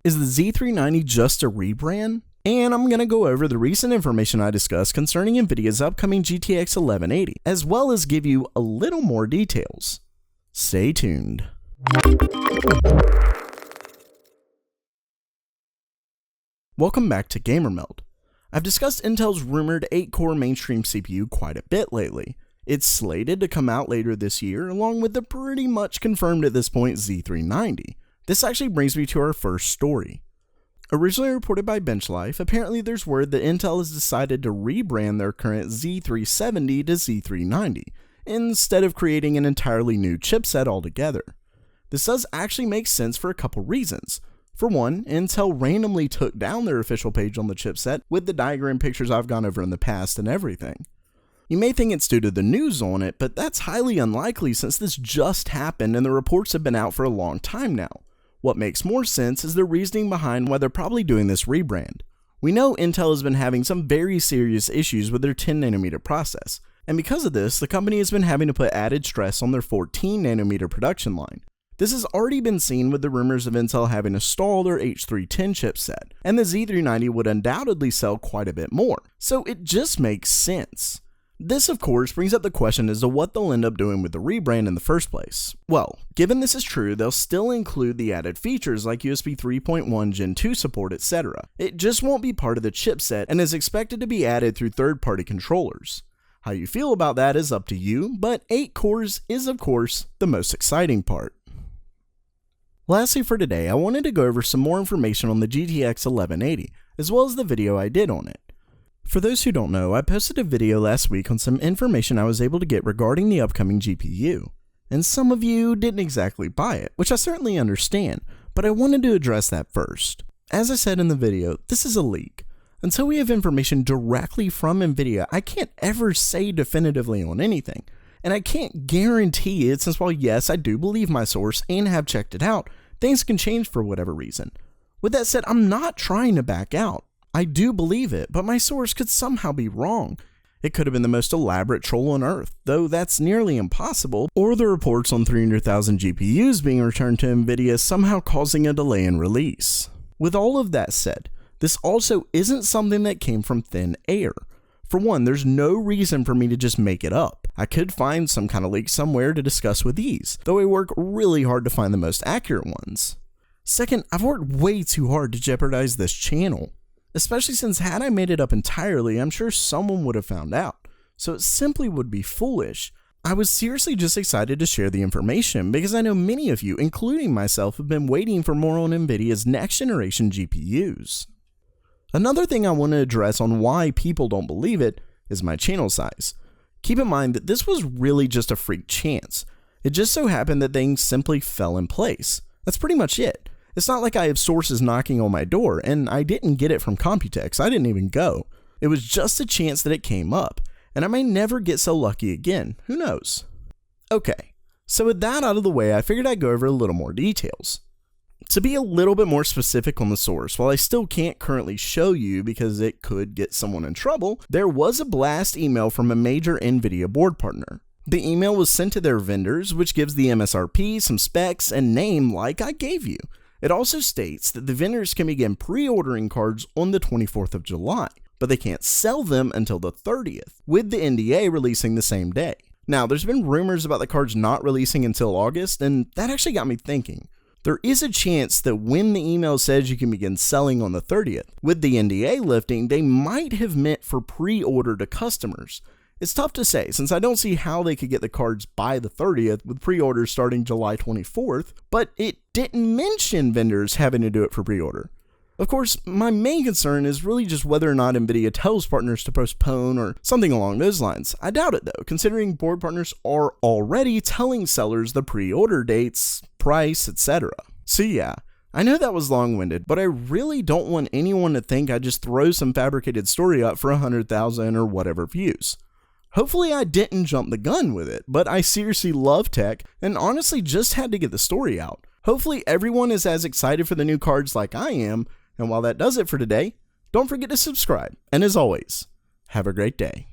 Is the Z390 just a rebrand? And I'm going to go over the recent information I discussed concerning NVIDIA's upcoming GTX 1180, as well as give you a little more details. Stay tuned. Welcome back to GamerMeld. I've discussed Intel's rumored 8-core mainstream CPU quite a bit lately. It's slated to come out later this year, along with the pretty much confirmed at this point Z390. This actually brings me to our first story. Originally reported by BenchLife, apparently there's word that Intel has decided to rebrand their current Z370 to Z390, instead of creating an entirely new chipset altogether. This does actually make sense for a couple reasons. For one, Intel randomly took down their official page on the chipset with the diagram pictures I've gone over in the past and everything. You may think it's due to the news on it, but that's highly unlikely since this just happened and the reports have been out for a long time now. What makes more sense is the reasoning behind why they're probably doing this rebrand. We know Intel has been having some very serious issues with their 10nm process, and because of this, the company has been having to put added stress on their 14nm production line. This has already been seen with the rumors of Intel having to stall their H310 chipset, and the Z390 would undoubtedly sell quite a bit more, so it just makes sense. This, of course, brings up the question as to what they'll end up doing with the rebrand in the first place. Well, given this is true, they'll still include the added features like USB 3.1 Gen 2 support, etc. It just won't be part of the chipset and is expected to be added through third-party controllers. How you feel about that is up to you, but 8 cores is, of course, the most exciting part. Lastly for today, I wanted to go over some more information on the GTX 1180, as well as the video I did on it. For those who don't know, I posted a video last week on some information I was able to get regarding the upcoming GPU, and some of you didn't exactly buy it, which I certainly understand, but I wanted to address that first. As I said in the video, this is a leak. Until we have information directly from NVIDIA, I can't ever say definitively on anything, and I can't guarantee it since while yes, I do believe my source and have checked it out, things can change for whatever reason. With that said, I'm not trying to back out. I do believe it, but my source could somehow be wrong. It could have been the most elaborate troll on earth, though that's nearly impossible, or the reports on 300,000 GPUs being returned to NVIDIA somehow causing a delay in release. With all of that said, this also isn't something that came from thin air. For one, there's no reason for me to just make it up. I could find some kind of leak somewhere to discuss with ease, though I work really hard to find the most accurate ones. Second, I've worked way too hard to jeopardize this channel. Especially since had I made it up entirely, I'm sure someone would have found out, so it simply would be foolish. I was seriously just excited to share the information because I know many of you, including myself, have been waiting for more on NVIDIA's next generation GPUs. Another thing I want to address on why people don't believe it is my channel size. Keep in mind that this was really just a freak chance. It just so happened that things simply fell in place. That's pretty much it. It's not like I have sources knocking on my door, and I didn't get it from Computex. I didn't even go. It was just a chance that it came up, and I may never get so lucky again. Who knows? Okay, so with that out of the way, I figured I'd go over a little more details. To be a little bit more specific on the source, while I still can't currently show you because it could get someone in trouble, there was a blast email from a major NVIDIA board partner. The email was sent to their vendors, which gives the MSRP, some specs, and name like I gave you. It also states that the vendors can begin pre-ordering cards on the 24th of July, but they can't sell them until the 30th, with the NDA releasing the same day. Now, there's been rumors about the cards not releasing until August, and that actually got me thinking. There is a chance that when the email says you can begin selling on the 30th, with the NDA lifting, they might have meant for pre-order to customers. It's tough to say since I don't see how they could get the cards by the 30th with pre-orders starting July 24th, but it didn't mention vendors having to do it for pre-order. Of course, my main concern is really just whether or not NVIDIA tells partners to postpone or something along those lines. I doubt it though, considering board partners are already telling sellers the pre-order dates, price, etc. So yeah, I know that was long-winded, but I really don't want anyone to think I just throw some fabricated story up for 100,000 or whatever views. Hopefully I didn't jump the gun with it, but I seriously love tech and honestly just had to get the story out. Hopefully everyone is as excited for the new cards like I am, and while that does it for today, don't forget to subscribe, and as always, have a great day.